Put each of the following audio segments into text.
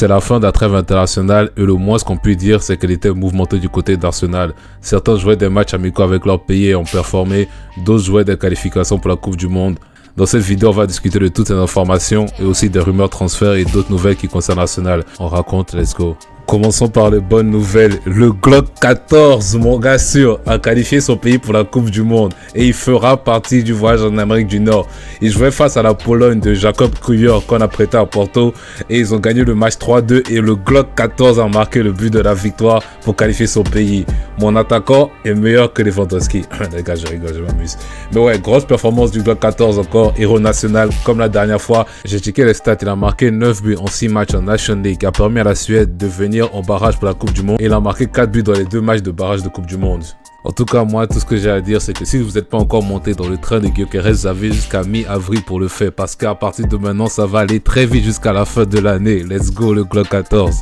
C'est la fin de la trêve internationale et le moins qu'on puisse dire, c'est qu'elle était mouvementée du côté d'Arsenal. Certains jouaient des matchs amicaux avec leur pays et ont performé, d'autres jouaient des qualifications pour la Coupe du Monde. Dans cette vidéo, on va discuter de toutes ces informations et aussi des rumeurs transferts et d'autres nouvelles qui concernent Arsenal. On raconte, let's go. Commençons par les bonnes nouvelles. Le Glock 14, mon gars sûr, a qualifié son pays pour la Coupe du Monde et il fera partie du voyage en Amérique du Nord. Il jouait face à la Pologne de Jakob Krüger qu'on a prêté à Porto et ils ont gagné le match 3-2 et le Glock 14 a marqué le but de la victoire pour qualifier son pays. Mon attaquant est meilleur que Lewandowski. Les gars, je rigole, je m'amuse. Mais ouais, grosse performance du Glock 14 encore, héros national comme la dernière fois. J'ai checké les stats, il a marqué 9 buts en 6 matchs en National League qui a permis à la Suède de venir en barrage pour la Coupe du Monde et il a marqué 4 buts dans les 2 matchs de barrage de Coupe du Monde. En tout cas, moi, tout ce que j'ai à dire, c'est que si vous n'êtes pas encore monté dans le train de Gyökeres, vous avez jusqu'à mi-avril pour le faire parce qu'à partir de maintenant, ça va aller très vite jusqu'à la fin de l'année. Let's go, le Glock 14.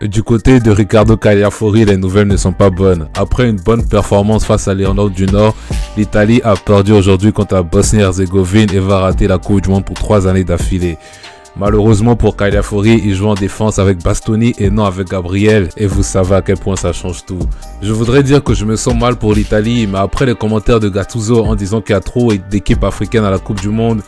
Du côté de Riccardo Cagliafori, les nouvelles ne sont pas bonnes. Après une bonne performance face à l'Irlande du Nord, l'Italie a perdu aujourd'hui contre la Bosnie-Herzégovine et va rater la Coupe du Monde pour 3 années d'affilée. Malheureusement pour Cagliafori, il joue en défense avec Bastoni et non avec Gabriel et vous savez à quel point ça change tout. Je voudrais dire que je me sens mal pour l'Italie, mais après les commentaires de Gattuso en disant qu'il y a trop d'équipes africaines à la Coupe du Monde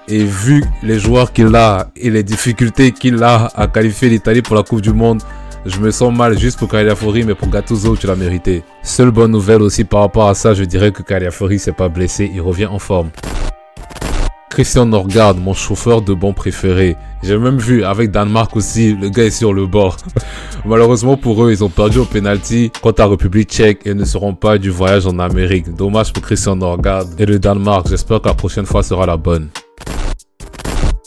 et vu les joueurs qu'il a et les difficultés qu'il a à qualifier l'Italie pour la Coupe du Monde, je me sens mal juste pour Cagliafori, mais pour Gattuso, tu l'as mérité. Seule bonne nouvelle aussi par rapport à ça, je dirais que Cagliafori s'est pas blessé, il revient en forme. Christian Norgard, mon chauffeur de banc préféré. J'ai même vu avec Danemark aussi, le gars est sur le bord. Malheureusement pour eux, ils ont perdu au penalty contre la République tchèque et ne seront pas du voyage en Amérique. Dommage pour Christian Norgard et le Danemark. J'espère que la prochaine fois sera la bonne.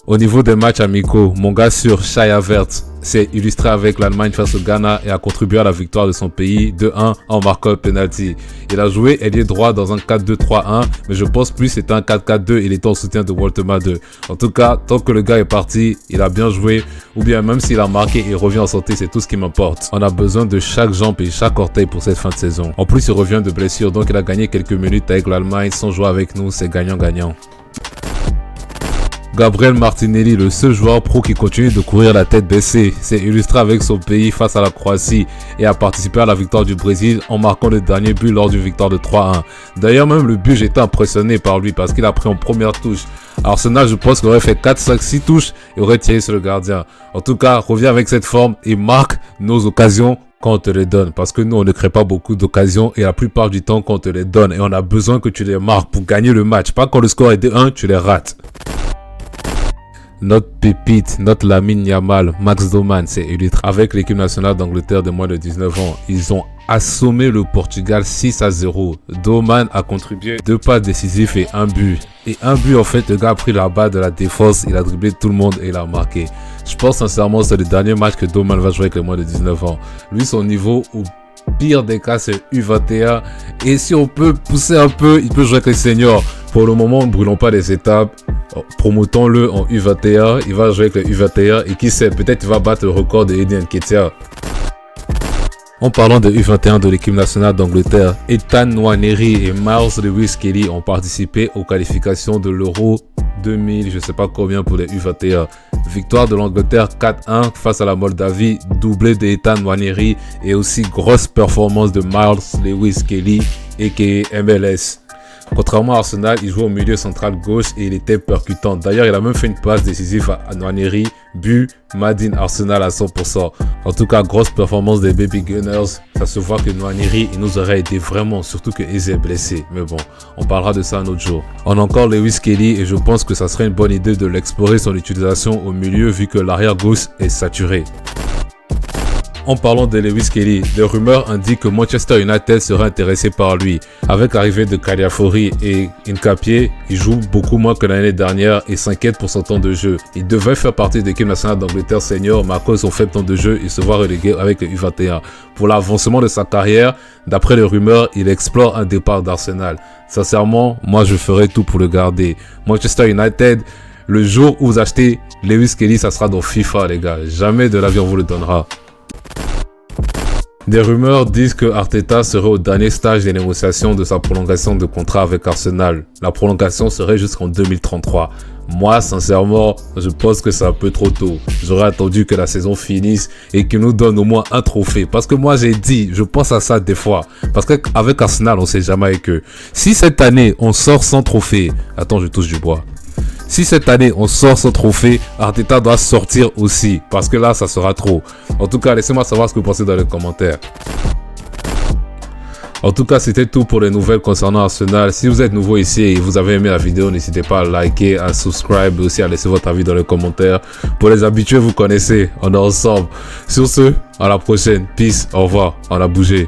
Au niveau des matchs amicaux, mon gars sûr, Shai Havertz s'est illustré avec l'Allemagne face au Ghana et a contribué à la victoire de son pays 2-1 en marquant le penalty. Il a joué ailier droit dans un 4-2-3-1, mais je pense plus c'était un 4-4-2, il était en soutien de Woltema 2. En tout cas, tant que le gars est parti, il a bien joué, ou bien même s'il a marqué et revient en santé, c'est tout ce qui m'importe. On a besoin de chaque jambe et chaque orteil pour cette fin de saison. En plus, il revient de blessure, donc il a gagné quelques minutes avec l'Allemagne sans jouer avec nous, c'est gagnant-gagnant. Gabriel Martinelli, le seul joueur pro qui continue de courir la tête baissée, s'est illustré avec son pays face à la Croatie et a participé à la victoire du Brésil en marquant le dernier but lors d'une victoire de 3-1. D'ailleurs, même le but, j'étais impressionné par lui parce qu'il a pris en première touche. Arsenal, je pense qu'il aurait fait 4, 5, 6 touches et aurait tiré sur le gardien. En tout cas, reviens avec cette forme et marque nos occasions quand on te les donne. Parce que nous, on ne crée pas beaucoup d'occasions et la plupart du temps, quand on te les donne et on a besoin que tu les marques pour gagner le match. Pas quand le score est de 1, tu les rates. Notre pépite, notre Lamine Yamal, Max Doman s'est illustré avec l'équipe nationale d'Angleterre de moins de 19 ans. Ils ont assommé le Portugal 6-0. Doman a contribué 2 passes décisives et 1 but. Et 1 but, en fait, le gars a pris la balle de la défense, il a dribblé tout le monde et il a marqué. Je pense sincèrement que c'est le dernier match que Doman va jouer avec les moins de 19 ans. Lui, son niveau, au pire des cas, c'est U21. Et si on peut pousser un peu, il peut jouer avec les seniors. Pour le moment, ne brûlons pas les étapes. Promotons-le en U21. Il va jouer avec les U21 et qui sait, peut-être il va battre le record de Eddie Nketiah. En parlant de U21 de l'équipe nationale d'Angleterre, Ethan Nwaneri et Miles Lewis-Kelly ont participé aux qualifications de l'Euro 2000, je sais pas combien pour les U21. Victoire de l'Angleterre 4-1 face à la Moldavie, doublé de Ethan Nwaneri et aussi grosse performance de Miles Lewis-Kelly aka MLS. Contrairement à Arsenal, il joue au milieu central gauche et il était percutant. D'ailleurs, il a même fait une passe décisive à Nwaneri, but, made in Arsenal à 100%. En tout cas, grosse performance des Baby Gunners. Ça se voit que Nwaneri, il nous aurait aidé vraiment, surtout que Eze est blessé. Mais bon, on parlera de ça un autre jour. On a encore Lewis Kelly et je pense que ça serait une bonne idée de l'explorer son utilisation au milieu vu que l'arrière gauche est saturé. En parlant de Lewis Kelly, les rumeurs indiquent que Manchester United serait intéressé par lui. Avec l'arrivée de Cagliafori et Nketiah, il joue beaucoup moins que l'année dernière et s'inquiète pour son temps de jeu. Il devait faire partie de l'équipe nationale d'Angleterre senior, mais à cause de son faible temps de jeu, il se voit relégué avec le U21. Pour l'avancement de sa carrière, d'après les rumeurs, il explore un départ d'Arsenal. Sincèrement, moi je ferais tout pour le garder. Manchester United, le jour où vous achetez Lewis Kelly, ça sera dans FIFA les gars. Jamais de la vie on vous le donnera. Des rumeurs disent que Arteta serait au dernier stage des négociations de sa prolongation de contrat avec Arsenal. La prolongation serait jusqu'en 2033. Moi, sincèrement, je pense que c'est un peu trop tôt. J'aurais attendu que la saison finisse et qu'il nous donne au moins un trophée. Parce que moi, j'ai dit, je pense à ça des fois. Parce qu'avec Arsenal, on sait jamais avec eux. Si cette année, on sort sans trophée... Attends, je touche du bois. Si cette année on sort ce trophée, Arteta doit sortir aussi. Parce que là, ça sera trop. En tout cas, laissez-moi savoir ce que vous pensez dans les commentaires. En tout cas, c'était tout pour les nouvelles concernant Arsenal. Si vous êtes nouveau ici et vous avez aimé la vidéo, n'hésitez pas à liker, à subscribe et aussi à laisser votre avis dans les commentaires. Pour les habitués, vous connaissez, on est ensemble. Sur ce, à la prochaine. Peace, au revoir, on a bougé.